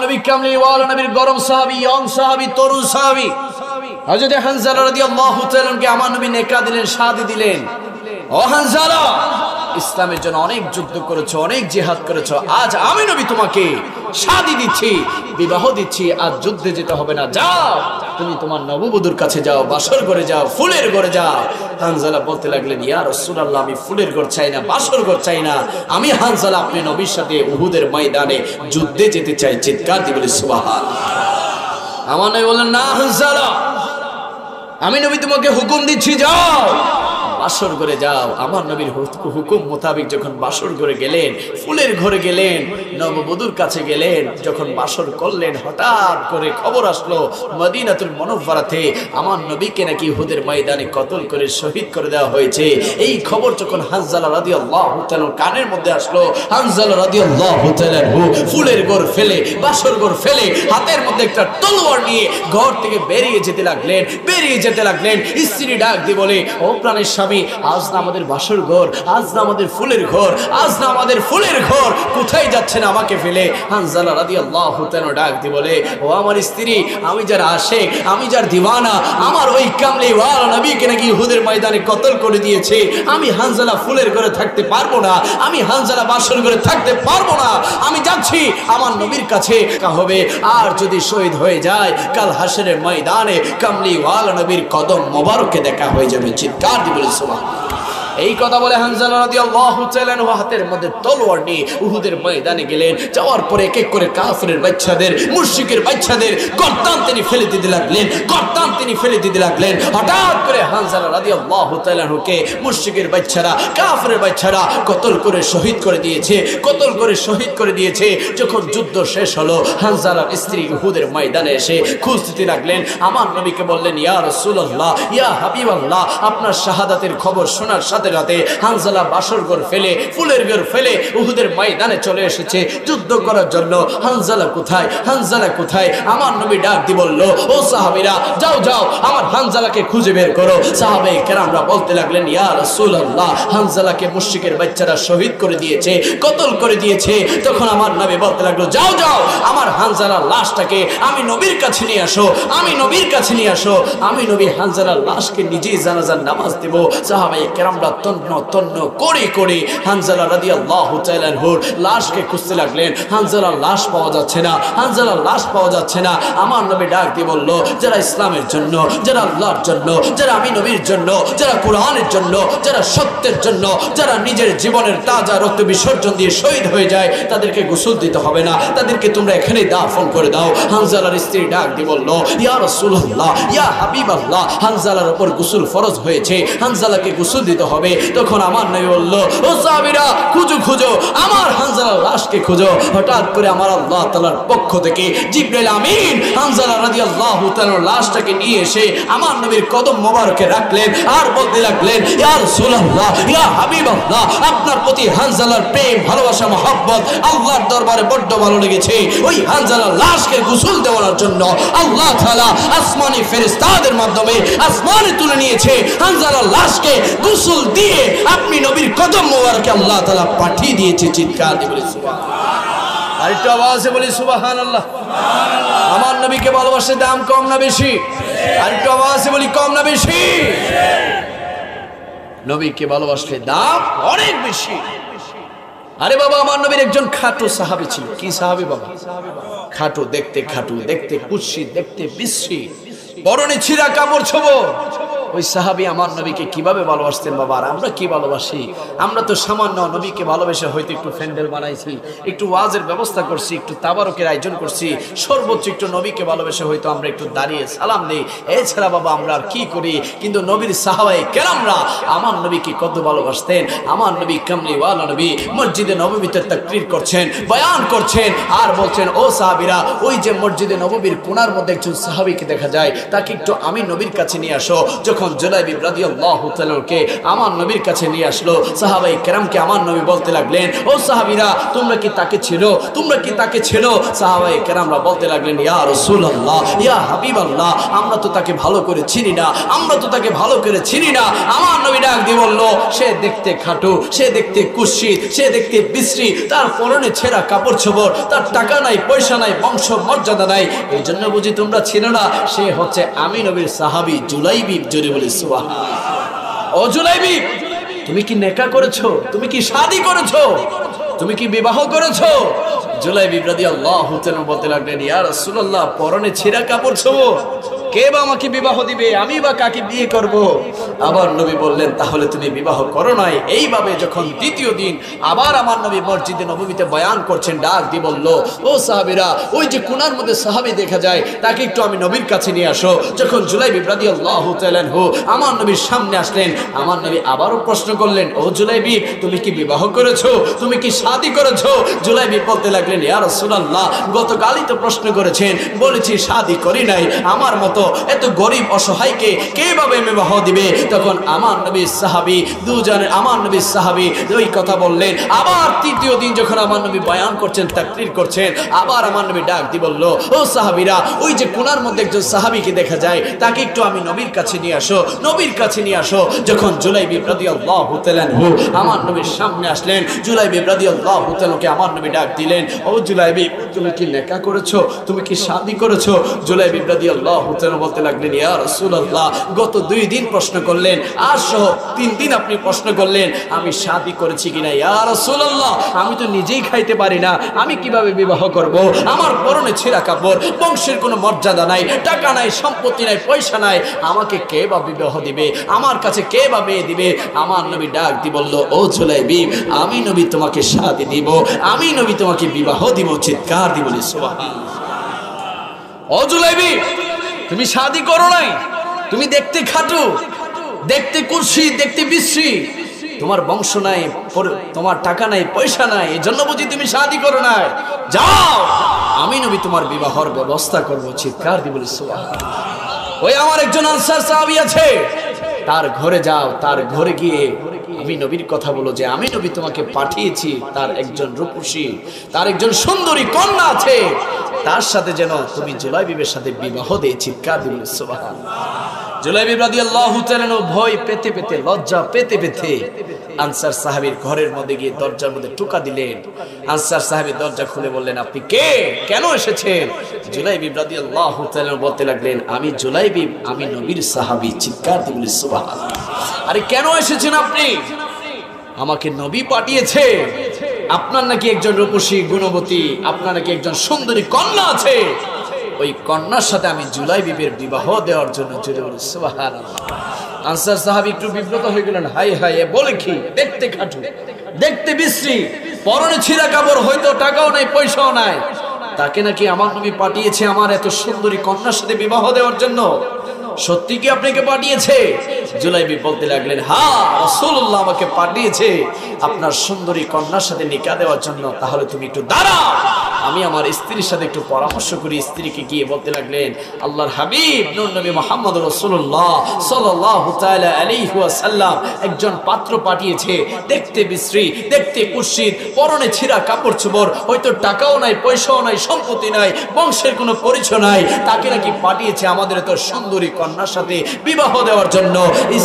নবী কামলিওয়ালা নবীর গরম সাহাবী, ইয়ং সাহাবী, তরুণ সাহাবী হযরত হানজালা রাদিয়াল্লাহু তাআলা কে আমার নবী নেকা দিলেন, শাদি দিলেন। ও হানজালা, ইসলামের জন্য অনেক যুদ্ধ করেছো, অনেক জিহাদ করেছো, আজ আমি নবী তোমাকে শাদি দিচ্ছি, বিবাহ দিচ্ছি, আজ যুদ্ধে যেতে হবে না, যাও তুমি তোমার নববধূর কাছে যাও, বাসর ঘরে যাও, ফুলের ঘরে যাও। হানজালা বলতে লাগলেন, ইয়া রাসূলুল্লাহ, আমি ফুলের ঘর চাই না, বাসর ঘর চাই না, আমি হানজালা আপনি নবীর সাথে উহুদের ময়দানে যুদ্ধে যেতে চাই। চিৎকার দিয়ে বলি সুবহানাল্লাহ। আমার নবী বললেন, না হানজালা, আমি নবী তোমাকে হুকুম দিচ্ছি, যাও বাসর ঘরে যাও। আমার নবীর হুকুম মোতাবেক যখন বাসর ঘরে গেলেন, ফুলের ঘরে গেলেন, নববধূর কাছে গেলেন, যখন বাসর করলেন, হঠাৎ করে খবর আসলো মদিনাতুল মুনাওয়ারাতে আমার নবীকে নাকি উহুদের ময়দানে কতল করে শহীদ করে দেওয়া হয়েছে। এই খবর যখন হানজালা রাদিয়াল্লাহু তাআলা কানের মধ্যে আসলো, হানজালা রাদিয়াল্লাহু তাআলা ফুলের ঘর ফেলে, বাসর ঘর ফেলে, হাতের মধ্যে একটা তলোয়ার নিয়ে ঘর থেকে বেরিয়ে যেতে লাগলেন। স্ত্রী ডাক দিয়ে বলে, ও প্রাণের স্বামী, আজ না আমাদের বাসর ঘর, আজ না আমাদের ফুলের ঘর, আজ না আমাদের ফুলের ঘর, কোথায় যাচ্ছেন আমাকে ফেলে? হানজালা রাদিয়াল্লাহু তাআলা ডাক দিয়ে বলে, ও আমার স্ত্রী, আমি যার আশিক, আমি যার দিওয়ানা, আমার ওই কামলিওয়ালা নবীকে নাকি উহুদের ময়দানে কতল করে দিয়েছে। আমি হানজালা ফুলের ঘরে থাকতে পারবো না, আমি হানজালা বাসর ঘরে থাকতে পারবো না, আমি যাচ্ছি আমার নবীর কাছে হবে। আর যদি শহীদ হয়ে যায়, কাল হাসরের ময়দানে কামলিওয়ালা নবীর কদম মোবারকে দেখা হয়ে যাবে। চিৎকার দিয়ে বলে সুবহানাল্লাহ। এই কথা বলে হানজালা রাদিয়াল্লাহু তাআলা হাতের মধ্যে তলোয়ার নিয়ে উহুদের ময়দানে গেলেন। যাওয়ার পরে এক এক করে কাফিরের বাচ্চাদের, মুশরিকের বাচ্চাদের গর্দান তিনি ফেলে দিতে লাগলেন। হঠাৎ করে হানজালা রাদিয়াল্লাহু তাআলা কে মুশরিকের বাচ্চারা, কাফিরের বাচ্চারা কতল করে শহীদ করে দিয়েছে। যখন যুদ্ধ শেষ হলো, হানজালার স্ত্রী উহুদের ময়দানে এসে খোঁজ দিতে লাগলেন। আমার নবীকে বললেন, ইয়া রাসূলুল্লাহ, ইয়া হাবিবাল্লাহ, আপনার শাহাদাতের খবর শোনার সাথে রাতে হানজালা বাসর ঘর ফেলে, ফুলের ঘর ফেলে উহুদের ময়দানে চলে এসেছে যুদ্ধ করার জন্য। হানজালা কোথায়? আমার নবী ডাক দিয়ে বলল, ও সাহাবীরা, যাও আমার হানজালাকে খুঁজে বের করো। সাহাবায়ে কেরামরা বলতে লাগলেন, ইয়া রাসূলুল্লাহ, হানজালাকে মুশরিকের বাচ্চারা শহীদ করে দিয়েছে, কতল করে দিয়েছে। তখন আমার নবী বলতে লাগলো, যাও আমার হানজালার লাশটাকে আমি নবীর কাছে নিয়ে আসো, আমি নবী হানজালার লাশকে নিজেই জানাজার নামাজ দেব। সাহাবায়ে কেরামরা তন্ন করে হানজালা রাদিয়াল্লাহু তাআলা আনহুর লাশকে খুঁজতে লাগলেন। হানজালার লাশ পাওয়া যাচ্ছে না। আমার নবী ডাক দিয়ে বলল, যারা ইসলামের জন্য, যারা আল্লাহর জন্য, যারা আমি নবীর জন্য, যারা কোরআনের জন্য, যারা সত্যের জন্য, যারা নিজের জীবনের তাজা রক্ত বিসর্জন দিয়ে শহীদ হয়ে যায়, তাদেরকে গোসল দিতে হবে না, তাদেরকে তোমরা এখানেই দাফন করে দাও। হানজালার স্ত্রী ডাক দিয়ে বলল, ইয়া রাসূলুল্লাহ, ইয়া হাবিবাল্লাহ, হানজালার উপর গোসল ফরজ হয়েছে, হানজালাকে গোসল দিতে হবে। তখন আমার নবী বলল, ও সাহাবীরা, খুঁজো আমার হানজালার লাশকে খুঁজো। হঠাৎ করে আমার আল্লাহ তাআলার পক্ষ থেকে জিবরাইল আমিন হানজালা রাদিয়াল্লাহু তাআলার লাশটাকে নিয়ে এসে আমার নবীর কদম মোবারকে রাখলেন আর বলতে লাগলেন, ইয়া রাসূলুল্লাহ, ইয়া হাবিবাল্লাহ, আপনার প্রতি হানজালার প্রেম, ভালোবাসা, মহব্বত আল্লাহর দরবারে বড্ড ভালো লেগেছে। ওই হানজালার লাশকে গোসল দেওয়ার জন্য আল্লাহ তাআলা আসমানি ফেরেশতাদের মাধ্যমে আসমানে তুলে নিয়েছে। হানজালার লাশকে গোসল দিয়ে আপনি নবীর কদম মোবারকে আল্লাহ তাআলা পাঠিয়ে দিয়েছে। চিৎকার দিয়ে বলি সুবহানাল্লাহ। আরেকটু আওয়াজে বলি সুবহানাল্লাহ। আমার নবীকে ভালোবাসে দাম কম না বেশি? আরেকটু আওয়াজে বলি, কম না বেশি? নবীকে ভালোবাসলে দাম অনেক বেশি। আরে বাবা, আমার নবীর একজন খাটো সাহাবী ছিল। কি সাহাবী বাবা? খাটো, দেখতে কুৎসিত, দেখতে বিশ্রী, পরনে ছিঁড়া কাপড় ছোবো। ওই সাহাবী আমার নবীকে কিভাবে ভালোবাসতেন বাবা, আর আমরা কি ভালোবাসি? আমরা তো সামান্য নবীকে ভালোবেসে হয়তো একটু প্যান্ডেল বানাইছি, একটু ওয়াজের ব্যবস্থা করছি, একটু তাবারকের আয়োজন করছি, সর্বোচ্চ একটু নবীকে ভালোবেসে হয়তো আমরা একটু দাঁড়িয়ে সালাম দিই, এছাড়া বাবা আমরা আর কি করি? কিন্তু নবীর সাহাবায়ে কেরামরা আমার নবীকে কত ভালোবাসতেন। আমার নবী কামলিওয়ালা নবী মসজিদে নববীতে তাকরীর করছেন, বয়ান করছেন, আর বলছেন, ও সাহাবীরা, ওই যে মসজিদে নববীর কোণার মধ্যে একজন সাহাবীকে দেখা যায়, তাকে একটু আমি নবীর কাছে নিয়ে আসো। যখন জুলাইবি রাদিয়াল্লাহু তাআলাকে আমার নবীর কাছে নিয়ে আসলো, সাহাবায়ে কেরামকে আমার নবী বলতে লাগলেন, ও সাহাবীরা তোমরা কি তাকে ছেড়ো, তোমরা কি তাকে ছেড়ো? সাহাবায়ে কেরামরা বলতে লাগলেন, ইয়া রাসূলুল্লাহ, ইয়া হাবিবাল্লাহ, আমরা তো তাকে ভালো করে চিনি না, আমরা তো তাকে ভালো করে চিনি না। আমার নবী ডাক দিয়ে বলল, সে দেখতে খাটো, সে দেখতে কুৎসিত, সে দেখতে বিশ্রী, তার পরনে ছেঁড়া কাপড় ছোপড়, তার টাকা নাই, পয়সা নাই, বংশ মর্যাদা নাই, এই জন্য বুঝি তোমরা চিনো না? সে হচ্ছে আমি নবীর সাহাবী জুলাইবি। জোরে বলি সুবহানাল্লাহ। ও জুলাইবি, তুমি কি নেকা করেছো? তুমি কি শাদী করেছো? তুমি কি বিবাহ করেছো? জুলাইবি রাদিয়াল্লাহু তাআলা বলতে লাগলেন, ইয়া রাসূলুল্লাহ, পরনে ছেঁড়া কাপড় ছোপড়, কে বা আমাকে বিবাহ দিবে? আমি বা কাকে বিয়ে করব? আবার নবী বললেন, তাহলে তুমি বিবাহ করো নাই। এইভাবে যখন দ্বিতীয় দিন আবার আমার নবী মসজিদে নববীতে বয়ান করছেন, ডাক দিয়ে বলল, ও সাহাবীরা, ওই যে কোণার মধ্যে সাহাবী দেখা যায়, তাকে একটু আমি নবীর কাছে নিয়ে আসো। যখন জুলাইবি রাদিয়াল্লাহু তাআলা আমার নবীর সামনে আসলেন, আমার নবী আবারও প্রশ্ন করলেন, ও জুলাইবি, তুমি কি বিবাহ করেছো? তুমি কি শাদী করেছো? জুলাইবি বলতে লাগলেন, ইয়া রাসূলুল্লাহ, গতকালই তো প্রশ্ন করেছেন, বলেছি শাদী করি নাই। আমার মতো এত গরিব অসহায়কে কিভাবে বিবাহ দিবে? তখন আমার নবীর সাহাবী দুজনে, আমার নবীর সাহাবী ওই কথা বললেন। আবার তৃতীয় দিন যখন আমার নবী বয়ান করছেন, তাকরীর করছেন, আবার আমার নবী ডাক দিয়ে বলল, ও সাহাবীরা, ওই যে কোণার মধ্যে একজন সাহাবীকে দেখা যায়, তাকে একটু আমি নবীর কাছে নিয়ে আসো, নবীর কাছে নিয়ে আসো। যখন জুলাইবি রাদিয়াল্লাহু তাআলা আমার নবীর সামনে আসলেন, জুলাইবি রাদিয়াল্লাহু তাআলাকে আমার নবী ডাক দিলেন, ও জুলাইবি, তুমি কি নেকা করেছো? তুমি কি শাদী করেছো? জুলাইবি রাদিয়াল্লাহু তাআলা বলতে লাগলেন, ইয়া রাসূলুল্লাহ, গত 2 দিন প্রশ্ন করলেন, আর সহ 3 দিন আপনি প্রশ্ন করলেন, আমি শাদী করেছি কিনা। ইয়া রাসূলুল্লাহ, আমি তো নিজেই খাইতে পারি না, আমি কিভাবে বিবাহ করব? আমার পরনে ছেঁড়া কাপড়, বংশের কোনো মর্যাদা নাই, টাকা নাই, সম্পত্তি নাই, পয়সা নাই, আমাকে কে বা বিবাহ দিবে? আমার কাছে কে বা মেয়ে দিবে? আমার নবী ডাক দিয়ে বলল, ও জুলাইবি, আমি নবী তোমাকে শাদী দিব, আমি নবী তোমাকে বিবাহ দিব। চিৎকার দিয়ে বলি সুবহানাল্লাহ। ও জুলাইবি, তুমি শাদী করো নাই, তুমি দেখতে খাটো, দেখতে কুৎসিত, দেখতে বিশ্রী, তোমার বংশ নাই, তোমার টাকা নাই, পয়সা নাই, এই জন্য বুঝি তুমি শাদী করো নাই। যাও, আমি নবী তোমার বিবাহর ব্যবস্থা করবো। চিৎকার দিয়ে বলি সুবহানাল্লাহ। ওই আমার একজন আনসার সাহাবী আছে, তার ঘরে যাও, তার ঘরে গিয়ে আমি নবীর কথা বলো যে আমি নবী তোমাকে পাঠিয়েছি, তার একজন রূপসী, তার একজন সুন্দরী কন্যা আছে, তার সাথে যেন তুমি জুলাইবিবের সাথে বিবাহ দিয়ে। চিৎকার দিল সুবহানাল্লাহ। জুলাইবি রাদিয়াল্লাহু তাআলা ভয় পেতে পেতে, লজ্জা পেতে পেতে আনসার সাহাবীর ঘরের মধ্যে গিয়ে দরজার মধ্যে টোকা দিলেন। আনসার সাহাবী দরজা খুলে বললেন, আপনি কে, কেন এসেছেন? জুলাইবি রাদিয়াল্লাহু তাআলা বলতে লাগলেন, আমি জুলাইবি, আমি নবীর সাহাবী। চিৎকার দিল সুবহানাল্লাহ। আরে কেন এসেছেন আপনি? আমাকে নবী পাঠিয়েছে, আপনার নাকি একজন রূপসী গুণবতী, আপনার নাকি একজন সুন্দরী কন্যা আছে, ওই কন্যার সাথে আমি জুলাইবিবের বিবাহ দেওয়ার জন্য। সুবহানাল্লাহ। আনসার সাহাবী একটু বিব্রত হয়ে গেলেন, হাই হাই, এ বলে কি? দেখতে খাটু, দেখতে বিশ্রী, পরনে ছিঁড়া কাপড়, হয়তো টাকাও নাই, পয়সাও নাই, তাকে নাকি আমার নবী পাঠিয়েছে আমার এত সুন্দরী কন্যার সাথে বিবাহ দেওয়ার জন্য। সত্যি কি আপনাকে পাঠিয়েছে? জুলাইবি বলতে লাগলেন, হ্যাঁ, রাসূলুল্লাহ আমাকে পাঠিয়েছে আপনার সুন্দরী কন্যার সাথে নিকাহ দেওয়ার জন্য। তাহলে তুমি একটু দাঁড়াও, আমি আমার স্ত্রীর সাথে একটু পরামর্শ করি। স্ত্রীকে গিয়ে বলতে লাগলেন, আল্লাহর হাবিব নূর নবী মুহাম্মদ রাসূলুল্লাহ সাল্লাল্লাহু তাআলা আলাইহি ওয়াসাল্লাম একজন পাত্র পাঠিয়েছে, দেখতে বিশ্রী, দেখতে কুৎসিত, পরনে ছিঁড়া কাপড় চোপড়, হয়তো টাকাও নাই, পয়সাও নাই, সম্পত্তি নাই, বংশের কোনো পরিচয় নাই, তাকে নাকি পাঠিয়েছে আমাদের এত সুন্দরী কন্যার সাথে বিবাহ দেওয়ার জন্য।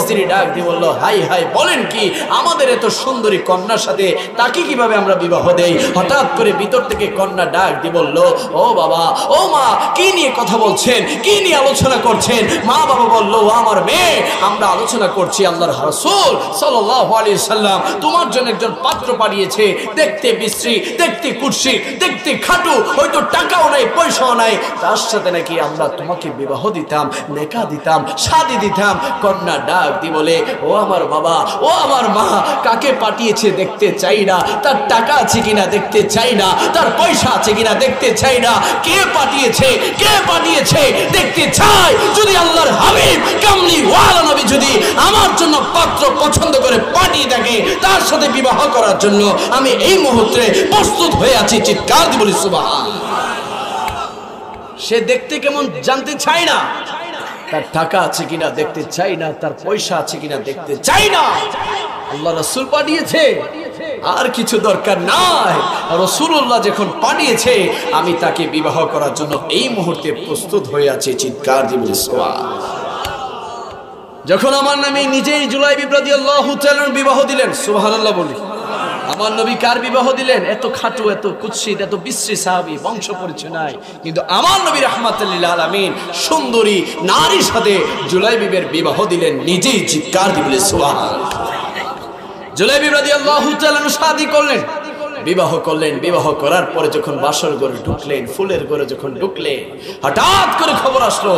স্ত্রী ডাক দিয়ে বলল, হাই হাই, বলেন কি? আমাদের এত সুন্দরী কন্যার সাথে তাকে কিভাবে আমরা বিবাহ দেই? হঠাৎ করে ভিতর থেকে কন্যা ডাক দিয়ে বলল, ও বাবা, ও মা, কি নিয়ে কথা বলছেন, কি নিয়ে আলোচনা করছেন? মা বাবা বলল, ও আমার মেয়ে, আমরা আলোচনা করছি আল্লাহর রাসূল সাল্লাল্লাহু আলাইহি সাল্লাম তোমার জন্য একজন পাত্র পাঠিয়েছে, দেখতে বিশ্রী, দেখতে কুৎসিত, দেখতে খাটু, হয়তো টাকাও নাই, পয়সাও নাই, তার সাথে নাকি আমরা তোমাকে বিবাহ দিতাম, নেকাহ দিতাম, শাদী দিতাম। কন্যা ডাক দিয়ে বলে, ও আমার বাবা, ও আমার মা, কাকে পাঠিয়েছে দেখতে চাই না, তার টাকা আছে কিনা দেখতে চাই না, তার পয়সা আছে কিনা দেখতে চাই না, কে পাঠিয়েছে, কে পাঠিয়েছে দেখতে চাই। যদি আল্লাহর হাবিব কামলি ওয়ালা নবী যদি আমার জন্য পাত্র পছন্দ করে পাঠিয়ে থাকে, তার সাথে বিবাহ করার জন্য আমি এই মুহূর্তে প্রস্তুত হয়ে আছি। চিৎকার দিয়ে বলি সুবহানাল্লাহ। সে দেখতে কেমন জানতে চায় না, তার টাকা আছে কিনা দেখতে চাই না, তার পয়সা আছে কিনা দেখতে চাই না। আল্লাহ রাসূল পাঠিয়েছে, আর কিছু দরকার নাই। রাসূলুল্লাহ যখন পাঠিয়েছে, আমি তাকে বিবাহ করার জন্য এই মুহূর্তে প্রস্তুত হয়ে আছি। চিৎকার দিবেন সুবহানাল্লাহ। যখন আমার নবী নিজেই জুলাইবিব রাদিয়াল্লাহু তাআলা বিবাহ দিলেন, সুবহানাল্লাহ বলি। আমার নবী কার বিবাহ দিলেন? এত খাটু, এত কুৎসিত, এত বিশ্রী সাহাবী, বংশ পরিচয় নাই, কিন্তু আমার নবী রাহমাতুল লিল আলামিন সুন্দরী নারীর সাথে জুলাইবিবের বিবাহ দিলেন নিজেই। চিৎকার দিবেন সুবহানাল্লাহ। জুলাইবিব রাদিয়াল্লাহু তাআলা শাদী করলেন, বিবাহ করলেন। বিবাহ করার পরে যখন বাসর ঘরে ঢুকলেন, ফুলের ঘরে যখন ঢুকলেন, হঠাৎ করে খবর আসলো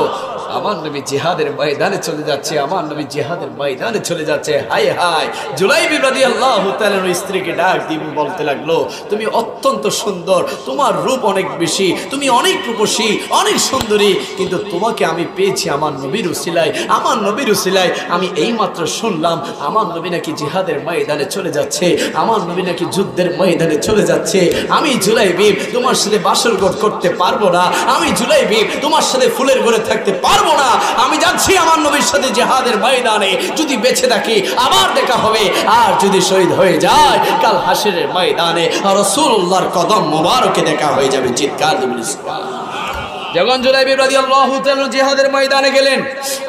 আমার নবী জিহাদের ময়দানে চলে যাচ্ছে, আমার নবী জিহাদের ময়দানে চলে যাচ্ছে। হায় হায়, জুলাইবিব রাদিয়াল্লাহু তাআলার স্ত্রীকে ডাক দিয়ে বলতে লাগলো, তুমি অত্যন্ত সুন্দর, তোমার রূপ অনেক বেশি, তুমি অনেক রূপসী, অনেক সুন্দরী, কিন্তু তোমাকে আমি পেয়েছি আমার নবীর উসিলায়। আমার নবীর উসিলায় আমি এইমাত্র শুনলাম আমার নবী নাকি জিহাদের ময়দানে চলে যাচ্ছে, আমার নবী নাকি যুদ্ধের ময়দানে চলে যাচ্ছে। আমি জুলাইবিব তোমার সাথে বাসর ঘর করতে পারবো না, আমি জুলাইবিব তোমার সাথে ফুলের ঘরে থাকতে পারবো না। আমি যাচ্ছি আমার নবীর সাথে জিহাদের ময়দানে, যদি বেঁচে থাকি আবার দেখা হবে, আর যদি শহীদ হয়ে যায় কাল হাসরের ময়দানে রাসূলুল্লাহর কদম মোবারকে দেখা হয়ে যাবে। চিৎকার দিবেন সুবহানাল্লাহ। যখন জুলাইবিব রাদিয়াল্লাহু তাআলা জিহাদের ময়দানে গেলেন,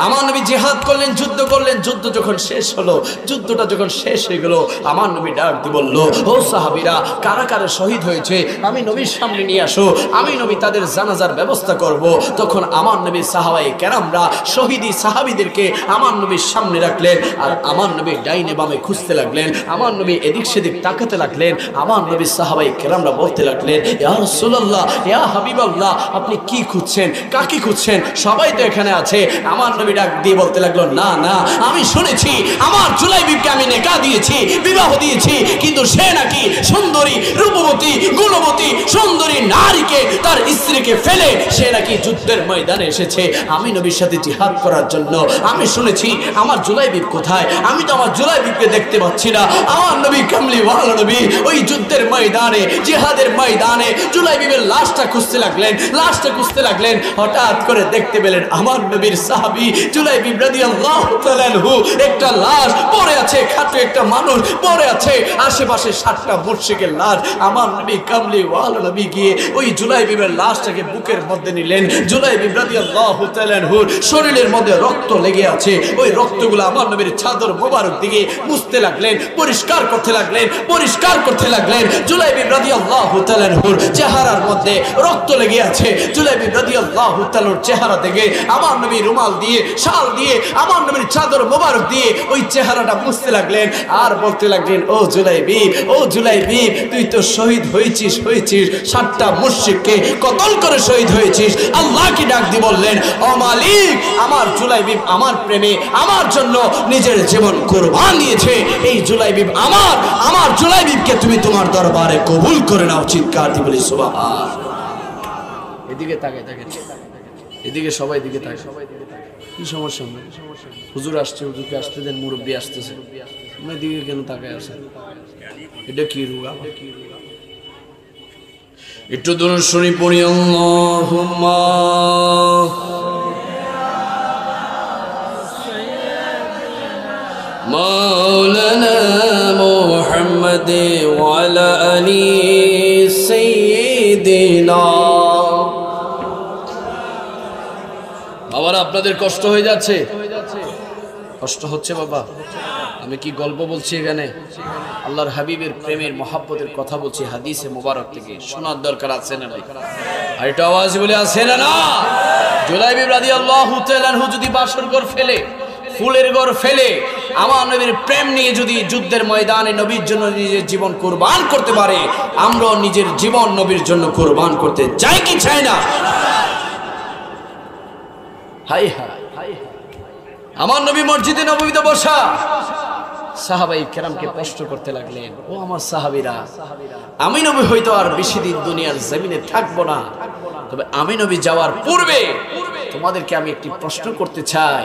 আমার নবী জিহাদ করলেন, যুদ্ধ করলেন। যুদ্ধ যখন শেষ হলো, যুদ্ধটা যখন শেষ হয়ে গেল, আমার নবী ডাক দিয়ে বলল, ও সাহাবীরা, কারা কারা শহীদ হয়েছে আমি নবীর সামনে নিয়ে আসো, আমি নবী তাদের জানাজার ব্যবস্থা করব। তখন আমার নবী সাহাবায়ে কেরামরা শহীদি সাহাবীদেরকে আমার নবীর সামনে রাখলেন, আর আমার নবী ডাইনে বামে খুঁজতে লাগলেন, আমার নবী এদিক সেদিক তাকাতে লাগলেন। আমার নবী সাহাবায়ে কেরামরা বলতে লাগলেন, ইয়া রাসূলুল্লাহ, ইয়া হাবিবাল্লাহ, আপনি কি খুঁজছেন, কাকে খুঁজছেন? সবাই তো এখানে আছে। আমার নবী ডাক দিয়ে বলতে লাগলো, না না, আমি শুনেছি আমার জুলাইবিবকে আমি নেকাহ দিয়েছি, বিবাহ দিয়েছি, কিন্তু সে নাকি সুন্দরী, রূপবতী, গুণবতী, সুন্দরী নারীকে, তার স্ত্রীকে ফেলে সে নাকি যুদ্ধের ময়দানে এসেছে আমি নবীর সাথে জিহাদ করার জন্য। আমি শুনেছি আমার জুলাইবিব কোথায়? আমি তো আমার জুলাইবিবকে দেখতে পাচ্ছি না। আমার নবী কামলিওয়ালা নবী ওই যুদ্ধের ময়দানে, জিহাদের ময়দানে জুলাইবিবের লাশটা খুঁজতে লাগলেন, লাশটা খুঁজতে লাগলেন। হঠাৎ করে দেখতে পেলেন আমার নবীর সাহাবী জুলাইবিব রাদিয়াল্লাহু তাআলা আনহু একটা লাশ পড়ে আছে, খাটো একটা মানুষ পড়ে আছে, আশেপাশে 7টা মুশরিকের লাশ। আমার নবী কামলিওয়ালা নবী গিয়ে ওই জুলাইবিবের লাশটাকে বুকের মধ্যে নিলেন। জুলাইবিব রাদিয়াল্লাহু তাআলা আনহুর শরীরের মধ্যে রক্ত লেগে আছে, ওই রক্তগুলো আমার নবীর চাদর মোবারক দিকে মুছতে লাগলেন, পরিষ্কার করতে লাগলেন, পরিষ্কার করতে লাগলেন। জুলাইবিব রাদিয়াল্লাহু তাআলা আনহুর চেহারার মধ্যে রক্ত লেগে আছে। জুলাইবিব রাদিয়াল্লাহু তাআলার চেহারা থেকে আমার নবী রুমাল দিয়ে, শাল দিয়ে, আমার নবীর চাদর মোবারক দিয়ে ওই চেহারাটা মুছতে লাগলেন, আর বলতে লাগলেন, ও জুলাইবিব, ও জুলাইবিব, তুই তো শহীদ হয়েছিস, 7টা মুশরিককে কতল করে শহীদ হয়েছিস। আল্লাহকে ডাক দিয়ে বললেন, ও মালিক, আমার জুলাইবিব আমার প্রেমে আমার জন্য নিজের জীবন কুরবান দিয়েছে। এই জুলাইবিব আমার জুলাইবিবকে তুমি তোমার দরবারে কবুল করে নাও। চিৎকার দিয়ে বলি সুবহানাল্লাহ। এদিকে তাকায়, এদিকে সবাই দিকে তাকায়। কি সমস্যা? হুজুর আসছে, হুজুরকে আসতে দেন, মুরব্বী আসতেছে, আপনার দিকে কেন তাকায় আসেন? এটা কি রুগা? একটু দূর শুনি পড়ি, আল্লাহুম্মা মাওলানা মুহাম্মদ ওয়া আলা আলি সাইয়্যিদিনা। বাবারা, আপনাদের কষ্ট হয়ে যাচ্ছে? কষ্ট হচ্ছে বাবা? আমি কি গল্প বলছি এখানে? আল্লাহর হাবিবের প্রেমের মহাব্বতের কথা বলছি হাদিসে মোবারক থেকে, শোনার দরকার আছে না? আর এটা আওয়াজ বলে আছে না? জুলাইবিব রাদিয়াল্লাহু তাআলা আনহু যদি বাসর ঘর ফেলে, ফুলের ঘর ফেলে, আমার নবীর প্রেম নিয়ে যদি যুদ্ধের ময়দানে নবীর জন্য নিজের জীবন কুরবান করতে পারে, আমরাও নিজের জীবন নবীর জন্য কুরবান করতে চাই কি চাই না? হাই হাই, আমার নবী মসজিদে নববীতে বসা, সাহাবায়ে কেরামকে প্রশ্ন করতে লাগলেন, ও আমার সাহাবীরা, আমি নবী হয়তো আর বেশি দিন দুনিয়ার জমিনে থাকবো না, তবে আমি নবী যাওয়ার পূর্বে তোমাদেরকে আমি একটি প্রশ্ন করতে চাই,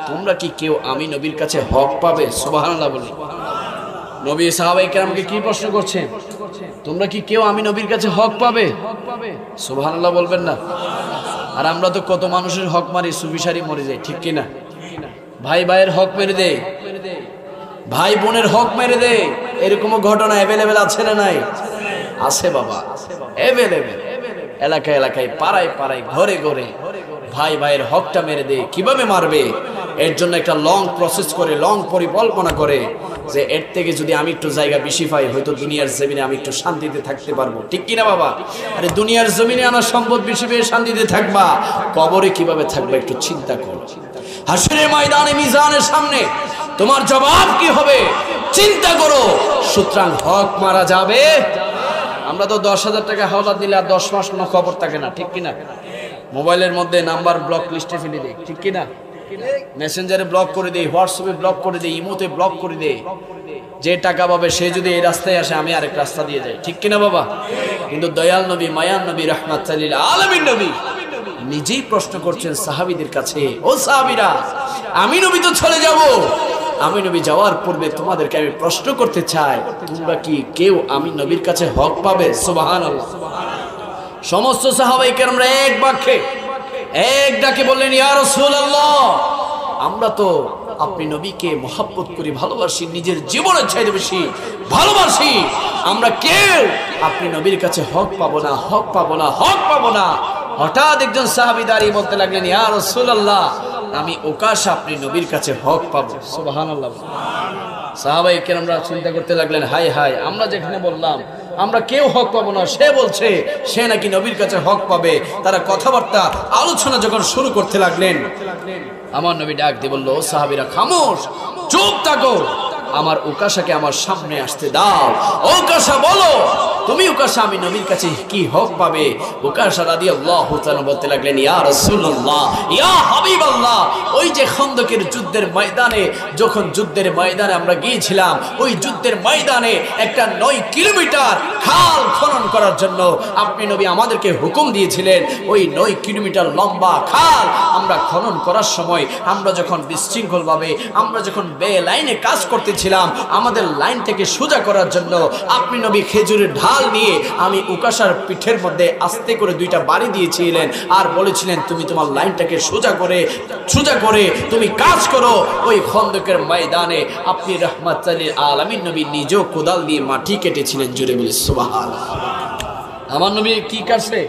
তোমরা কি কেউ আমি নবীর কাছে হক পাবে? সুবহানাল্লাহ বলি। নবী সাহাবায়ে কেরামকে কি প্রশ্ন করছেন? তোমরা কি কেউ আমি নবীর কাছে হক পাবে? সুবহানাল্লাহ বলবেন না? আর আমরা তো কত মানুষের হক মারি, সুফিসারি মরে যায়, ঠিক কিনা? ভাই ভাইয়ের হক মেরে দেয়, ভাই বোনের হক মেরে দেয়, এরকমও ঘটনা অ্যাভেলেবেল আছে না নাই? আছে বাবা, অ্যাভেলেবেল। এলাকায় এলাকায়, পাড়ায় পাড়ায়, ঘরে ঘরে ভাই ভাইয়ের হকটা মেরে দেয়। কিভাবে মারবে? এর জন্য একটা লং প্রসেস করে, লং পরিকল্পনা করে, যে এর থেকে যদি আমি একটু জায়গা বেশি পাই, হয়তো দুনিয়ার জমিনে আমি একটু শান্তিতে থাকতে পারবো, ঠিক কিনা বাবা? আরে দুনিয়ার জমিনে আমার সম্পদ বেশি পেয়ে শান্তিতে থাকবা, কবরে কিভাবে থাকবা একটু চিন্তা করো। হাসরের ময়দানে, মিজানের সামনে তোমার জবাব কি হবে চিন্তা করো। সুতরাং হক মারা যাবে। আমরা তো 10,000 টাকা হাওলাত দিলে আর 10 মাস কোনো খবর থাকে না, ঠিক কিনা? মোবাইলের মধ্যে নাম্বার ব্লক লিস্টে ফেলে দেয়, ঠিক কিনা? মেসেঞ্জারে ব্লক করে দেয়, হোয়াটসঅ্যাপে ব্লক করে দেয়, ইমোতে ব্লক করে দেয়। যে টাকা পাবে সে যদি এই রাস্তায় আসে, আমি আরেক রাস্তা দিয়ে যাই, ঠিক কিনা বাবা? কিন্তু দয়াল নবী, মায়ান নবী, রাহমাতুল লিল আলামিন নবী নিজেই প্রশ্ন করছেন সাহাবীদের কাছে, ও সাহাবীরা, আমি নবী তো চলে যাব, আমি নবী যাওয়ার পূর্বে তোমাদেরকে আমি প্রশ্ন করতে চাই, তোমরা কি কেউ আমি নবীর কাছে হক পাবে? সুবহানাল্লাহ। সমস্ত সাহাবায়ে কেরামরা এক বাক্যে, এক ডাকে বললেন, ইয়া রাসূলুল্লাহ, আমরা তো আপনি নবীকে মহব্বত করি, ভালোবাসি, নিজের জীবনের চাইতে বেশি ভালোবাসি। আমরা কেউ আপনি নবীর কাছে হক পাবো না, হক পাবো না, হক পাবো না। হঠাৎ একজন সাহাবী দাঁড়িয়ে বলতে লাগলেন, ইয়া রাসূলুল্লাহ, আমি ওকাশা আপনি নবীর কাছে হক পাবো। সুবহানাল্লাহ। সাহাবায়ে কেরামরা চিন্তা করতে লাগলেন, হাই হাই, আমরা যেখানে বললাম আমরা কেউ হক পাবো না, সে বলছে সে নাকি নবীর কাছে হক পাবে। তারা কথাবার্তা আলোচনা যখন শুরু করতে লাগলেন, আমার নবী ডাক দিয়ে বলল, সাহাবীরা খামোশ, চুপ থাকো, আমার উকাশাকে আমার সামনে আসতে দাও। উকাশা বলো, তুমি উকাশা আমি নবীর কাছে কি হক পাবে? উকাশা রাদিয়াল্লাহু তাআলা বলতে লাগলেন, ইয়া রাসূলুল্লাহ, ইয়া হাবিবাল্লাহ, ওই যে খন্দকের যুদ্ধের ময়দানে, যখন যুদ্ধের ময়দানে আমরা গিয়েছিলাম, ওই যুদ্ধের ময়দানে একটা 9 কিলোমিটার খাল খনন করার জন্য আপনি নবী আমাদেরকে হুকুম দিয়েছিলেন। ওই 9 কিলোমিটার লম্বা খাল আমরা খনন করার সময়, আমরা যখন বিশৃঙ্খলভাবে, আমরা যখন বেলাইনে কাজ করতেছিলাম, আমাদের লাইন থেকে সোজা করার জন্য আপনি নবী খেজুরের ঢাল নিয়ে আমি উকাশার পিঠের মধ্যে আস্তে করে 2টা বাড়ি দিয়েছিলেন, আর বলেছিলেন, তুমি তোমার লাইনটাকে সোজা করে তুমি কাজ করো। ওই খন্দকের ময়দানে আপনি রাহমাতুল লিল আলামিন নবী নিজেও কোদাল দিয়ে মাটি কেটেছিলেন। জোরে বলি সুবহানাল্লাহ। আমার নবী কি কাটছে?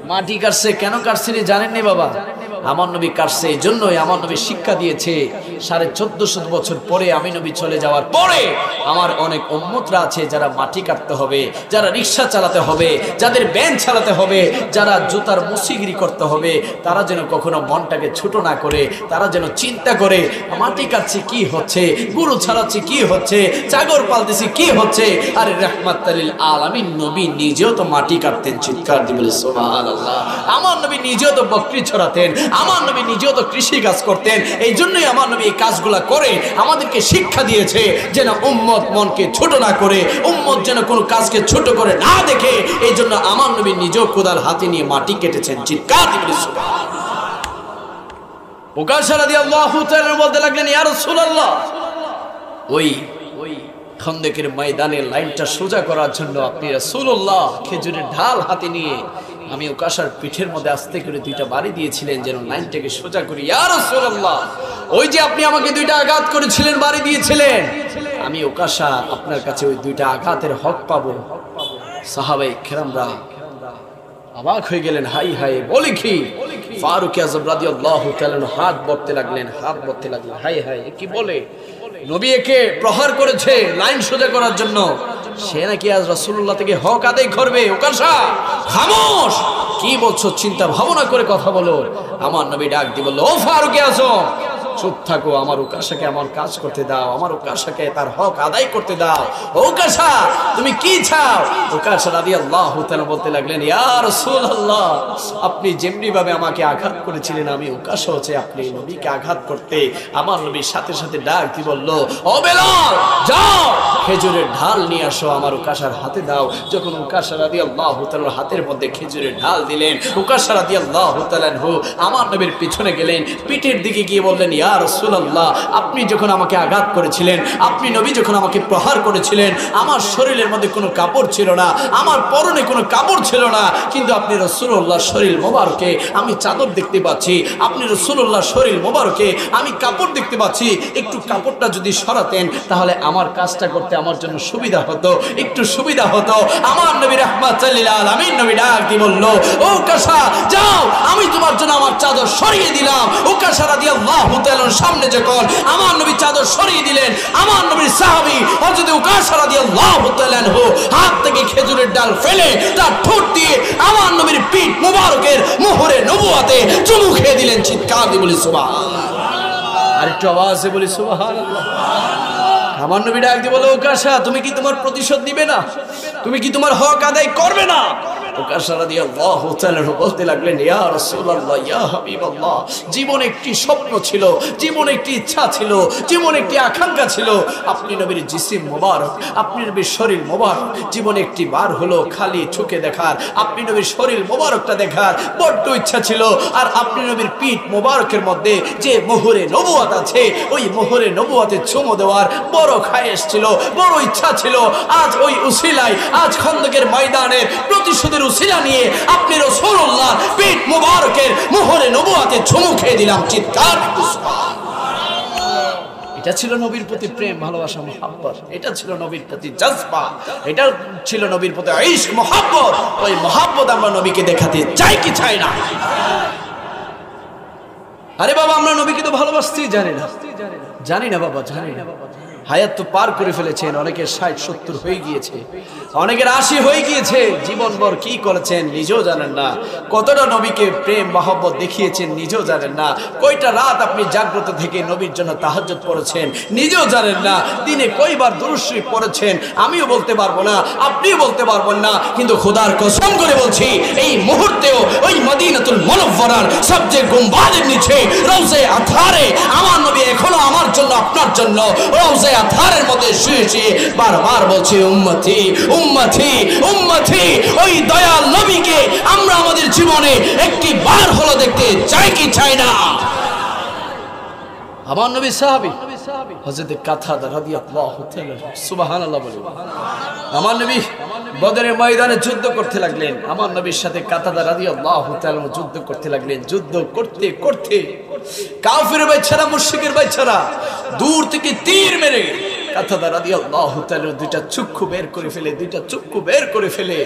মাটি কাটছে। কেন কাটছে জানেন নি বাবা? আমার নবী কাটছে এই জন্যই, আমার নবী শিক্ষা দিয়েছে, 1450 বছর পরে আমি নবী চলে যাওয়ার পরে আমার অনেক উম্মতরা আছে যারা মাটি কাটতে হবে, যারা রিক্সা চালাতে হবে, যাদের ভ্যান চালাতে হবে, যারা জুতার মুসিগিরি করতে হবে, তারা যেন কখনো মনটাকে ছোট না করে, তারা যেন চিন্তা করে মাটি কাটছি কি হচ্ছে, গরু ছাড়াচ্ছি কি হচ্ছে, ছাগল পালতেছি কি হচ্ছে। আরে রাহমাতুল লিল আলামিন নবী নিজেও তো মাটি কাটতেন। চিৎকার দিয়ে বলে সুবহানাল্লাহ। আমার নবী নিজেও তো বকরি ছড়াতেন, আমার নবী নিজেও তো কৃষি কাজ করতেন। এই জন্যই আমার নবী এই কাজগুলা করে আমাদেরকে শিক্ষা দিয়েছে, যেন উম্মত মনকে ছোট না করে, উম্মত যেন কোনো কাজকে ছোট করে না দেখে। এই জন্য আমার নবী নিজেও কোদাল হাতে নিয়ে মাটি কেটেছেন। চিৎকার দিয়ে বলে সুবহানাল্লাহ। উকাশা রাদিয়াল্লাহু তাআলা বলতে লাগলেন, ইয়া রাসূলুল্লাহ, ওই খন্দকের ময়দানের লাইনটা সোজা করার জন্য আপনি রাসূলুল্লাহ খেজুরের ঢাল হাতে নিয়ে আমি উকাশার পিঠের মধ্যে আস্তে করে 2টা বাড়ি দিয়েছিলেন যেন লাইনটাকে সোজা করি। ইয়া রাসূলুল্লাহ, ওই যে আপনি আমাকে 2টা আঘাত করেছিলেন, বাড়ি দিয়েছিলেন, আমি উকাশা আপনার কাছে ওই 2টা আঘাতের হক পাবো। সাহাবায়ে কেরামরা অবাক হয়ে গেলেন, হাই হাই, বলে কি? ফারুক আযম রাদিয়াল্লাহু তাআলা হাত বলতে লাগলেন, হাই হাই, কি বলে? নবী একে প্রহার করেছে লাইন সোজা করার জন্য, সে নাকি আজ রাসূলুল্লাহ থেকে হক আদায় করবে। উকাশা খামোশ, কি বলছো? চিন্তা ভাবনা করে কথা বলো। আমার নবী ডাক দিয়ে বলল, ও ফারুক আযম, চুপ থাকো, আমার উকাশাকে আমার কাজ করতে দাও, আমার উকাশাকে তার হক আদায় করতে দাও। উকাশা তুমি কি চাও? উকাশা রাদিয়াল্লাহু তাআলা বলতে লাগলেন, ইয়া রাসূলুল্লাহ, আপনি যেমনি ভাবে আমাকে আঘাত করেছিলেন, আমি উকাশা হচ্ছে আপনি নবীকে আঘাত করতে। আমার নবীর সাথে সাথে ডাক দিয়ে বলল, ও বেলাল, যাও খেজুরের ঢাল নিয়ে আসো, আমার উকাশার হাতে দাও। যখন উকাশা রাদিয়াল্লাহু তাআলার হাতের মধ্যে খেজুরের ঢাল দিলেন, উকাশা রাদিয়াল্লাহু তাআলা আমার নবীর পিছনে গেলেন, পিঠের দিকে গিয়ে বললেন, ইয়া ইয়া রাসূলুল্লাহ, আপনি যখন আমাকে আঘাত করেছিলেন, আপনি নবী যখন আমাকে প্রহার করেছিলেন, আমার শরীরের মধ্যে কোনো কাপড় ছিল না, আমার পরনে কোনো কাপড় ছিল না, কিন্তু আপনি রাসূলুল্লাহর শরীর মোবারকে আমি চাদর দেখতে পাচ্ছি, আপনি রাসূলুল্লাহর শরীর মোবারকে আমি কাপড় দেখতে পাচ্ছি। একটু কাপড়টা যদি সরাতেন তাহলে আমার কাজটা করতে আমার জন্য সুবিধা হতো, একটু সুবিধা হতো। আমার নবী রাহমাতুল লিল আলামিন নবী ডাক দিয়ে বলল, ও কাশা যাও, আমি তোমার জন্য আমার চাদর সরিয়ে দিলাম। ও কাশা রাদিয়াল্লাহু তাআলার সামনে যখন আমার নবী চাদর সরিয়ে দিলেন, আমার নবীর সাহাবী হযরত উকাশা রাদিয়াল্লাহু তাআলা হাত থেকে খেজুরের ডাল ফেলে তার ঠোঁট দিয়ে আমার নবীর পিঠ মোবারকের মোহরে নবুয়তে চুমু খেয়ে দিলেন। চিৎকার দিয়ে বলি সুবহানাল্লাহ, আর একটু আওয়াজে বলি সুবহানাল্লাহ। আমার নবী ডাক দিয়ে বলে, উকাশা তুমি কি তোমার প্রতিশোধ নিবে না? তুমি কি তোমার হক আদায় করবে না? উকাশা রাদিয়াল্লাহু তাআলা বলতে লাগলেন, ইয়া রাসূলুল্লাহ, ইয়া হাবিবাল্লাহ, জীবন একটি স্বপ্ন ছিল, জীবন একটি ইচ্ছা ছিল, জীবন একটি আকাঙ্ক্ষা ছিল। আপনি নবীর জিসিম মোবারক, আপনি নবীর শরীর মোবারক জীবনে একটি বার হলো খালি চোখে দেখার, আপনি নবীর শরীর মোবারকটা দেখার বড্ড ইচ্ছা ছিল। আর আপনি নবীর পিঠ মোবারকের মধ্যে যে মোহরে নবুয়ত আছে, ওই মোহরে নবুয়তে চুমু দেওয়ার বড় খায়েশ ছিল, বড় ইচ্ছা ছিল। আজ ওই উসিলায়, আজ খন্দকের ময়দানের প্রতিশোধের উসিলা নিয়ে আপনি রাসূলুল্লাহ পিঠ মোবারকের মোহরে নবুয়তে চুমু খেয়ে দিলাম। চিৎকার সুবহানাল্লাহ। এটা ছিল নবীর প্রতি প্রেম, ভালোবাসা, মুহাব্বত। এটা ছিল নবীর প্রতি জজবা, এটা ছিল নবীর প্রতি ইশক, মুহাব্বত। ওই মুহাব্বত আমরা নবীকে দেখাতে চাই কি চাই না? আরে বাবা, আমরা নবীকে তো ভালোবাসতেই জানি না, জানি না বাবা, জানি না। হায়াত তো পার করে ফেলেছেন, অনেকের 60-70 হয়ে গিয়েছে, অনেকের 80 হয়ে গিয়েছে। জীবনভর কি করেছেন নিজেও জানেন না, কতটা নবীকে প্রেম মহব্বত দেখিয়েছেন নিজেও জানেন না, কয়টা রাত আপনি জাগ্রত থেকে নবীর জন্য তাহাজ্জুদ পড়েছেন নিজেও জানেন না, দিনে কয়বার দুরূদ শরীফ পড়েছেন আমিও বলতে পারবো না, আপনিও বলতে পারবেন না। কিন্তু খোদার কসম করে বলছি, এই মুহূর্তেও ওই মদিনাতুল মুনাওয়ারার সবচেয়ে গুম্বাদের নিচে রওজে আতহারে আমার নবী এখনো আমার জন্য, আপনার জন্য রওজে আতহারের মধ্যে শুয়ে শুয়ে বারবার বলছে, উম্মতি উম্মতি উম্মতি। ওই দয়াল নবীকে আমরা আমাদের জীবনে একটি বার হলো দেখতে চাই কি চাই না? আমার নবী সাহাবী হযরত কাতাদা রাদিয়াল্লাহু তাআলা, সুবহানাল্লাহ বলে, আমার নবী বদরের ময়দানে যুদ্ধ করতে লাগলেন। আমার নবীর সাথে কাতাদা রাদিয়াল্লাহু তাআলা যুদ্ধ করতে লাগলেন। যুদ্ধ করতে করতে কাফির বাচ্চারা, মুশরিকের বাচ্চারা দূর থেকে তীর মেরে কাতাদা রাদিয়াল্লাহু তাআলা দুইটা চক্ষু বের করে ফেলে, দুইটা চক্ষু বের করে ফেলে।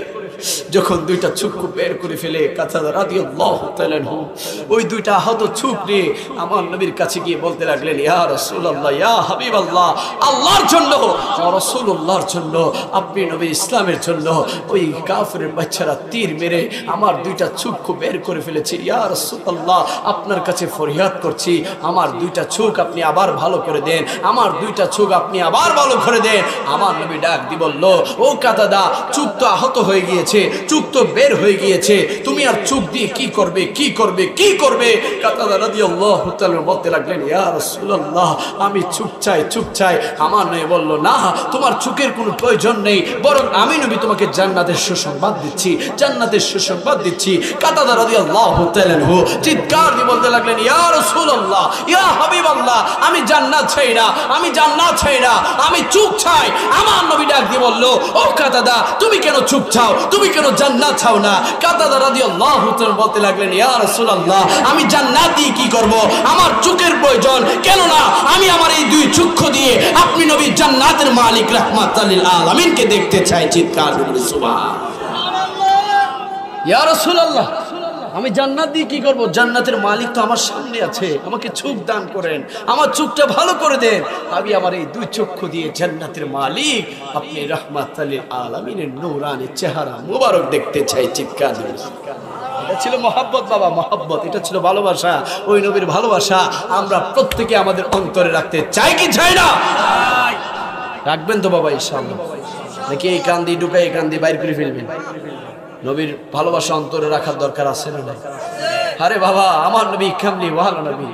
যখন দুইটা চক্ষু বের করে ফেলে কাতাদা রাদিয়াল্লাহু তাআলা ওই দুইটা আহত চোখ নিয়ে আমার নবীর কাছে গিয়ে বলতে লাগলেন, ইয়া রাসূলুল্লাহ, ইয়া হাবিবাল্লাহ, আল্লাহর জন্য, রাসূলুল্লাহর জন্য, আপনি নবী ইসলামের জন্য ওই কাফিরের বাচ্চারা তীর মেরে আমার দুইটা চক্ষু বের করে ফেলেছে। ইয়া রাসূলুল্লাহ, আপনার কাছে ফরিয়াদ করছি, আমার দুইটা চোখ আপনি আবার ভালো করে দেন, আমার দুইটা চোখ আপনি আবার ভালো করে দেন। আমার নবী ডাক দিয়ে বলল, ও কাতাদা, চোখ তো আহত হয়ে গিয়েছে, চোখ তো বের হয়ে গিয়েছে, তুমি আর চোখ দিয়ে কি করবে, কি করবে, কি করবে? কাতাদা রাদিয়াল্লাহু তাআলা বলতে লাগলেন, ইয়া রাসূলুল্লাহ, আমি চোখ চাই, চোখ চাই। আমার নবী বলল, না, তোমার চোখের কোনো প্রয়োজন নেই, বরং আমি নবী তোমাকে জান্নাতের সুসংবাদ দিচ্ছি, জান্নাতের সুসংবাদ দিচ্ছি। কাতাদা রাদিয়াল্লাহু তাআলা চিৎকার দিয়ে বলতে লাগলেন, ইয়া রাসূলুল্লাহ, ইয়া হাবিবাল্লাহ, আমি জান্নাত চাই না, আমি জান্নাত চাই না, আমি চোখ চাই। আমার নবী ডাক দিয়ে বলল, ও কাতাদা, তুমি কেন চোখ চাও, তুমি কেন জান্নাত চাও না? কাতাদা রাদিয়াল্লাহু তাআলা বলতে লাগলেন, ইয়া রাসূলুল্লাহ, আমি জান্নাত দিয়ে কি করব? আমার চোখের প্রয়োজন, কেন না আমি আমার এই দুই চক্ষু দিয়ে আপনি নবী জান্নাতের মালিক রাহমাতুল লিল আলামিনকে দেখতে চাই। চিৎকার করে সুবহানাল্লাহ। ইয়া রাসূলুল্লাহ, আমি জান্নাত দিয়ে কি করব? জান্নাতের মালিক তো আমার সামনে আছে, আমাকে চোখ দান করেন, আমার চোখটা ভালো করে দেন, আমি আমার এই দুই চক্ষু দিয়ে জান্নাতের মালিক আপনি রাহমাতুল লিল আলামিনের নূরানি চেহারা মুবারক দেখতে চাই। চিৎকার। এটা ছিল মহব্বত বাবা, মহব্বত, এটা ছিল ভালোবাসা। ওই নবীর ভালোবাসা আমরা প্রত্যেকে আমাদের অন্তরে রাখতে চাই কি চাই না? রাখবেন তো বাবা ইনশাআল্লাহ, নাকি এই কান দিয়ে ঢুকাই এই কান দিয়ে বাইর করে ফেলবেন? নবীর ভালোবাসা অন্তরে রাখার দরকার আছে না? আরে বাবা, আমার নবী কামলি ওয়ালা নবী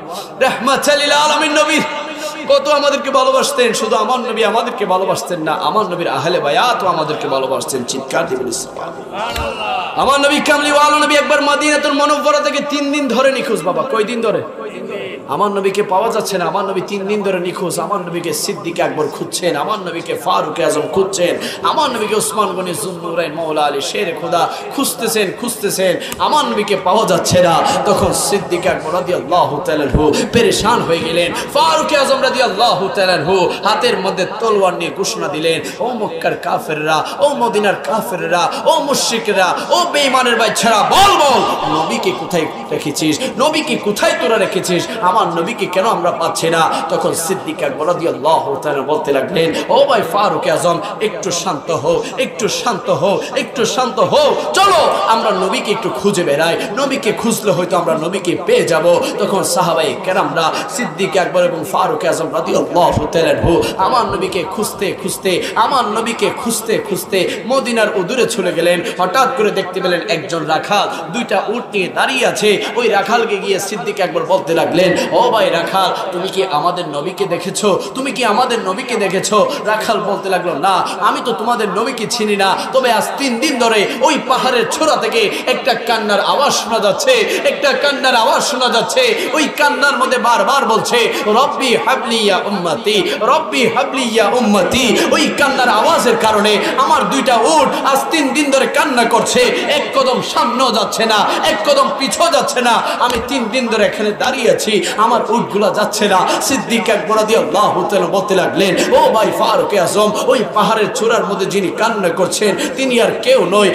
রাহমাতুল লিল আলামিন নবী কত আমাদেরকে ভালোবাসতেন। শুধু আমার নবী আমাদেরকে ভালোবাসতেন না, আমার নবীর আহলে বায়াত আমাদেরকে ভালোবাসতেন। চিৎকার দিয়ে বলি সুবহানাল্লাহ। আমার নবী কামলি ওয়ালা নবী একবার মদিনাতুল মুনাওয়ারা থেকে 3 দিন ধরে নিখোঁজ বাবা। কয় দিন ধরে? আমার নবীকে পাওয়া যাচ্ছে না, আমার নবী 3 দিন ধরে নিখোঁজ। আমার নবীকে সিদ্দিক আকবর খুঁজছেন, আমার নবীকে ফারুক আজম খুঁজছেন, আমার নবীকে ওসমান গনি জুন্নুরাইন মাওলা আলী শের খোদা খুঁজতেছেন, আমার নবীকে পাওয়া যাচ্ছে না। তখন সিদ্দিক আকবর রাদিয়াল্লাহু তাআলা আনহু পেরেশান হয়ে গেলেন। ফারুক আজম রাদিয়াল্লাহু তাআলা আনহু হাতের মধ্যে তলোয়ার নিয়ে ঘোষণা দিলেন, ও মক্কার কাফেররা, ও মদিনার কাফেররা, ও মুশরিকরা, ও বেঈমানের বাচ্চারা, বল নবীকে কোথায় রেখেছিস? নবীকে কোথায় তোরা রেখেছিস? আমার নবীকে কেন আমরা পাচ্ছি না? তখন সিদ্দিক আকবর রাদিয়াল্লাহু তাআলা বলতে লাগলেন, ও ভাই ফারুক আজম, একটু শান্ত হও, চলো আমরা নবীকে একটু খুঁজে বেড়াই, নবীকে খুঁজলে হয়তো আমরা নবীকে পেয়ে যাব। তখন সাহাবায়ে কেরামরা সিদ্দিক আকবর এবং ফারুক আজম রাদিয়াল্লাহু তাআলা আমার নবীকে খুঁজতে মদিনার উদূরে চলে গেলেন। হঠাৎ করে দেখতে পেলেন একজন রাখাল 2টা উট নিয়ে দাঁড়িয়ে আছে। ওই রাখালকে গিয়ে সিদ্দিক আকবর বলতে লাগলেন, ও ভাই রাখাল, তুমি কি আমাদের নবীকে দেখেছো? রাখাল বলতে লাগলো, না, আমি তো তোমাদের নবীকে চিনি না, তবে আজ 3 দিন ধরে ওই পাহাড়ের চূড়া থেকে একটা কান্নার আওয়াজ শোনা যাচ্ছে। ওই কান্নার মধ্যে বারবার বলছে, রব্বি হাবলি ইয়া উম্মতি। ওই কান্নার আওয়াজের কারণে আমার 2টা উট আজ 3 দিন ধরে কান্না করছে, এক কদম সামনেও যাচ্ছে না, এক কদম পিছও যাচ্ছে না। আমি 3 দিন ধরে এখানে দাঁড়িয়ে আছি, আমার উটগুলা যাচ্ছে না। সিদ্দিক আকবর রাদিয়াল্লাহু তাআলা বলতে লাগলেন, ও ভাই ফারুক আজম, ওই পাহাড়ের চূড়ার মধ্যে যিনি কান্না করছেন তিনি আর কেউ নয়,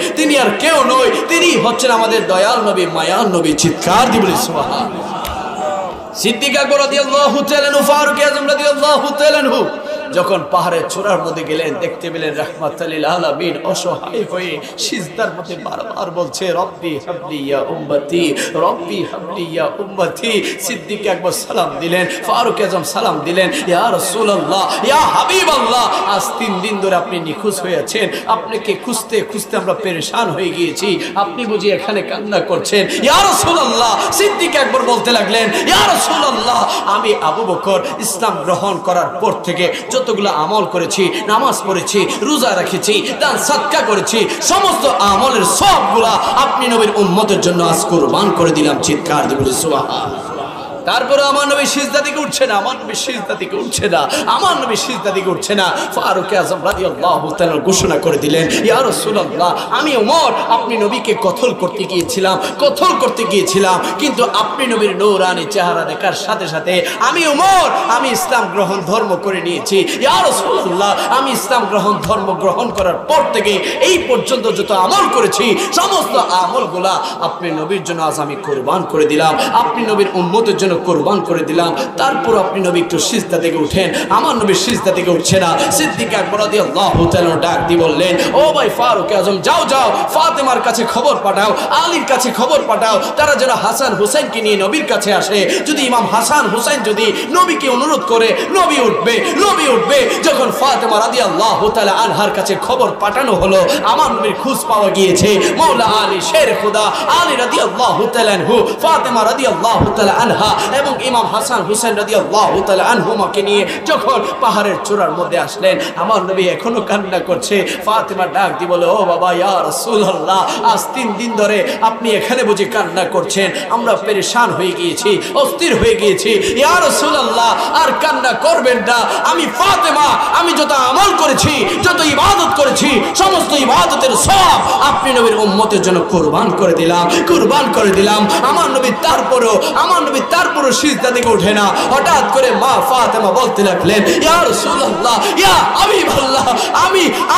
তিনি হচ্ছেন আমাদের দয়াল নবী, মায়ার নবী। চিৎকার দিয়ে বলি সুবহানাল্লাহ। সিদ্দিক আকবর রাদিয়াল্লাহু তাআলা ফারুক আজম রাদিয়াল্লাহু তাআলা যখন পাহাড়ের চূড়ার মধ্যে গেলেন, দেখতে পেলেন রাহমাতাল লিল আলামিন অসহায় হয়ে সিজদার মধ্যে বারবার বলছে, রব্বি হাবলি ইয়া উম্মতি। সিদ্দিক আকবর সালাম দিলেন, ফারুক আজম সালাম দিলেন, ইয়া রাসূলুল্লাহ, ইয়া হাবিবাল্লাহ, আজ 3 দিন ধরে আপনি নিখোঁজ হয়েছেন, আপনাকে খুঁজতে আমরা পেরেশান হয়ে গিয়েছি, আপনি বুঝি এখানে কান্না করছেন? ইয়া রাসূলুল্লাহ, সিদ্দিক আকবর বলতে লাগলেন, ইয়া রাসূলুল্লাহ, আমি আবু বকর ইসলাম গ্রহণ করার পর থেকে যতগুলো আমল করেছি, নামাজ পড়েছি, রোজা রেখেছি, দান সাদকা করেছি, সমস্ত আমলের সবগুলা আপনি নবীর উম্মতের জন্য আজ কুরবান করে দিলাম। চিৎকার দিয়ে বলি সুবহানাল্লাহ। তারপরে আমার নবী সিজদা থেকে উঠছে না, ফারুক আজম রাদিয়াল্লাহু তাআলা ঘোষণা করে দিলেন, ইয়া রাসূলুল্লাহ, আমি ওমর আপনি নবীকে কতল করতে গিয়েছিলাম, কিন্তু আপনি নবীর নূরানি চেহারা দেখার সাথে সাথে আমি ওমর আমি ইসলাম ধর্ম করে নিয়েছি। ইয়া রাসূলুল্লাহ, আমি ইসলাম ধর্ম গ্রহণ করার পর থেকে এই পর্যন্ত যত আমল করেছি, সমস্ত আমলগুলা আপনি নবীর জন্য আজ আমি কুরবান করে দিলাম, আপনি নবীর উম্মতের জন্য কুরবান করে দিলাম। তারপর আপনি নবী একটু সিজদা থেকে উঠেন, আমার নবী সিজদা থেকে উঠছে না। সিদ্দিক আকবর রাদিয়াল্লাহু তাআলা ডাক দিয়ে বললেন, ও ভাই ফারুক আজম, যাও ফাতেমার কাছে খবর পাঠাও, আলীর কাছে খবর পাঠাও, তারা যেন হাসান হুসাইনকে নিয়ে নবীর কাছে আসে। যদি ইমাম হাসান হুসাইন যদি নবীকে অনুরোধ করে, নবী উঠবে। যখন ফাতেমা রাদিয়াল্লাহু তাআলা আনহার কাছে খবর পাঠানো হলো, আমার নবীর খোঁজ পাওয়া গিয়েছে, মাওলা আলী শের খোদা আলী রাদিয়াল্লাহু তাআলা আনহু, ফাতেমা রাদিয়াল্লাহু তাআলা আনহা এবং ইমাম হাসান হুসাইন রাদিয়াল্লাহু তাআলা আনহুমাকে নিয়ে যখন পাহাড়ের চূড়ার মধ্যে আসলেন, আমার নবী এখনো কান্না করছে। ফাতেমা ডাক দিয়ে বলে, ও বাবা, ইয়া রাসূলুল্লাহ, আজ 3 দিন ধরে আপনি এখানে বুঝি কান্না করছেন? আমরা পেরেশান হয়ে গিয়েছি, অস্থির হয়ে গিয়েছি। ইয়া রাসূলুল্লাহ, আর কান্না করবেন না। আমি ফাতেমা, আমি যত আমল করেছি, যত ইবাদত করেছি, সমস্ত ইবাদতের সব আপনি নবীর উম্মতের জন্য কুরবান করে দিলাম। আমার নবী তারপরও সিজদা থেকে ওঠে না। হঠাৎ করে মা ফাতেমা বলতে লাগলেন, ইয়া রাসূলুল্লাহ, ইয়া হাবিবাল্লাহ,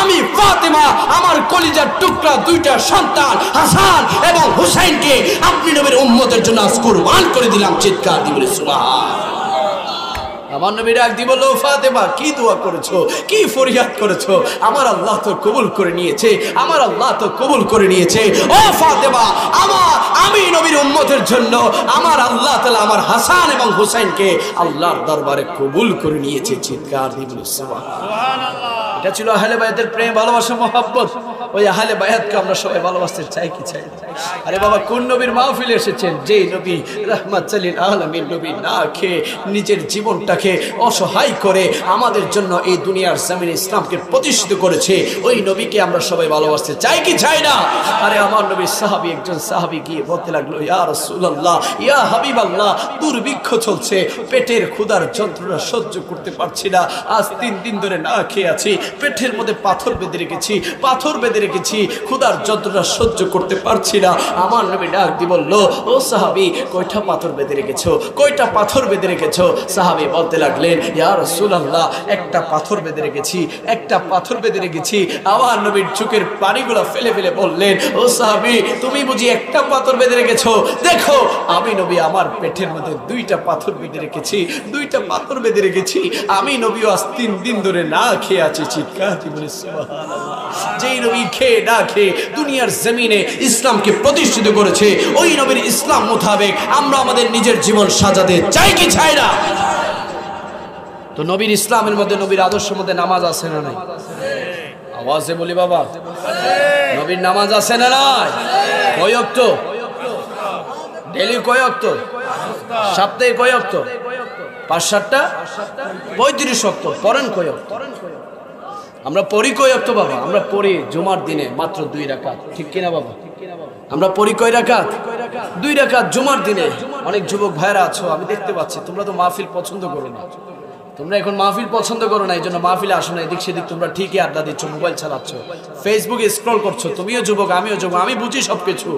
আমি ফাতেমা আমার কলিজার টুকরা 2টা সন্তান হাসান এবং হুসাইনকে আপনি নবীর উম্মতের জন্য আজ কুরবান করে দিলাম। চিৎকার দিয়ে বলি সুবহানাল্লাহ। আমার নবী ডাক দিয়ে বলল, ফাতেমা, কি দোয়া করেছো, কি ফরিয়াদ করেছো? আমার আল্লাহ তো কবুল করে নিয়েছে। ও ফাতেমা, আমি নবীর উম্মতের জন্য আমার আল্লাহ তাআলা আমার হাসান এবং হুসাইনকে আল্লাহর দরবারে কবুল করে নিয়েছে। চিৎকার দিয়ে বলি সুবহানাল্লাহ। এটা ছিল আহলে বাইতের প্রেম, ভালোবাসা, মহব্বত। ওই আহলে বায়াতকে আমরা সবাই ভালোবাসতে চাই কি চাই? আরে বাবা, কোন নবীর মাহফিলে এসেছেন? যেই নবী রাহমাতুল লিল আলামিন নবী না খেয়ে নিজের জীবনটাকে অসহায় করে আমাদের জন্য এই দুনিয়ার জমিনে ইসলামকে প্রতিষ্ঠিত করেছে, ওই নবীকে আমরা সবাই ভালোবাসতে চাই কি চাই না? আরে আমার নবীর সাহাবী, একজন সাহাবী গিয়ে বলতে লাগলো, ইয়া রাসূলুল্লাহ, ইয়া হাবিবাল্লাহ, দুর্ভিক্ষ চলছে, পেটের ক্ষুধার যন্ত্রণা সহ্য করতে পারছি না, আজ 3 দিন ধরে না খেয়ে আছি, পেটের মধ্যে পাথর বেঁধে রেখেছি, ক্ষুধার যন্ত্রণা সহ্য করতে পারছি না। আমার নবী ডাক দিয়ে বলল, ও সাহাবী, কয়টা পাথর বেঁধে রেখেছো? সাহাবী বলতে লাগলেন, ইয়া রাসূলুল্লাহ, একটা পাথর বেঁধে রেখেছি। আমার নবীর চোখের পানিগুলো ফেলে ফেলে বললেন, ও সাহাবী, তুমি বুঝি একটা পাথর বেঁধে রেখেছো? দেখো, আমি নবী আমার পেটের মধ্যে 2টা পাথর বেঁধে রেখেছি। আমি নবীও আজ 3 দিন ধরে না খেয়ে আছি। চিৎকার দিয়ে বলে সুবহানাল্লাহ। যেই নবী খেয়ে না খেয়ে দুনিয়ার জমিনে ইসলামকে প্রতিষ্ঠিত করেছে, ওই নবীর ইসলাম মোতাবেক আমরা আমাদের নিজের জীবন সাজাতে চাই কি চাই না? তো নবীর ইসলামের মধ্যে, নবীর আদর্শের মধ্যে নামাজ আছে না নাই? আওয়াজে বলি বাবা, নবীর নামাজ আছে না নাই? কয় ওয়াক্ত? ডেইলি কয় ওয়াক্ত? সপ্তাহে কয় ওয়াক্ত? 5-7টা 35 ওয়াক্ত। পড়েন কয় ওয়াক্ত? আমরা পড়ি কয় ওয়াক্ত বাবা? আমরা পড়ি জুমার দিনে মাত্র 2 রাকাত, ঠিক কিনা বাবা? আমরা পড়ি কয় রাকাত? 2 রাকাত জুমার দিনে। অনেক যুবক ভাইরা আছো, আমি দেখতে পাচ্ছি তোমরা তো মাহফিল পছন্দ করো না। তোমরা এখন মাহফিল পছন্দ করো না, এই জন্য মাহফিলে আসো না। এদিক সেদিক তোমরা ঠিকই আড্ডা দিচ্ছ, মোবাইল চালাচ্ছ, ফেসবুকে স্ক্রল করছো। তুমিও যুবক, আমিও যুবক, আমি বুঝি সবকিছু।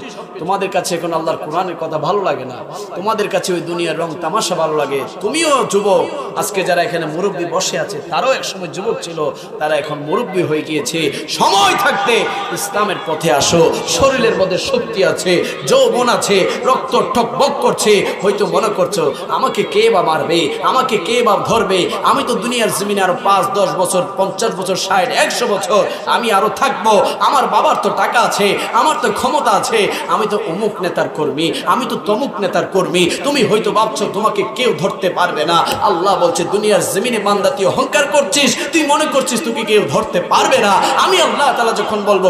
তোমাদের কাছে এখন আল্লাহর কোরআনের কথা ভালো লাগে না, তোমাদের কাছে ওই দুনিয়ার রং তামাশা ভালো লাগে। তুমিও যুবক। আজকে যারা এখানে মুরব্বী বসে আছে, তারাও একসময় যুবক ছিল, তারা এখন মুরব্বী হয়ে গিয়েছে। সময় থাকতে ইসলামের পথে আসো। শরীরের মধ্যে শক্তি আছে, যৌবন আছে, রক্ত টকবক করছে। হয়তো মনে করছো আমাকে কে বা মারবে, আমাকে কে বা ধরবে, আমি তো দুনিয়ার জমিনে আরো 5-10 বছর, 50 বছর, 60, 100 বছর আমি আরো থাকবো। আমার বাবার তো টাকা আছে, আমার তো ক্ষমতা আছে, আমি তো অমুক নেতার কর্মী, আমি তো তমুক নেতার কর্মী। তুমি হয়তো ভাবছো তোমাকে কেউ ধরতে পারবে না। আল্লাহ বলছে, দুনিয়ার জমিনে বান্দা তুই অহংকার করছিস, তুই মনে করছিস তোকে কেউ ধরতে পারবে না। আমি আল্লাহ তাআলা যখন বলবো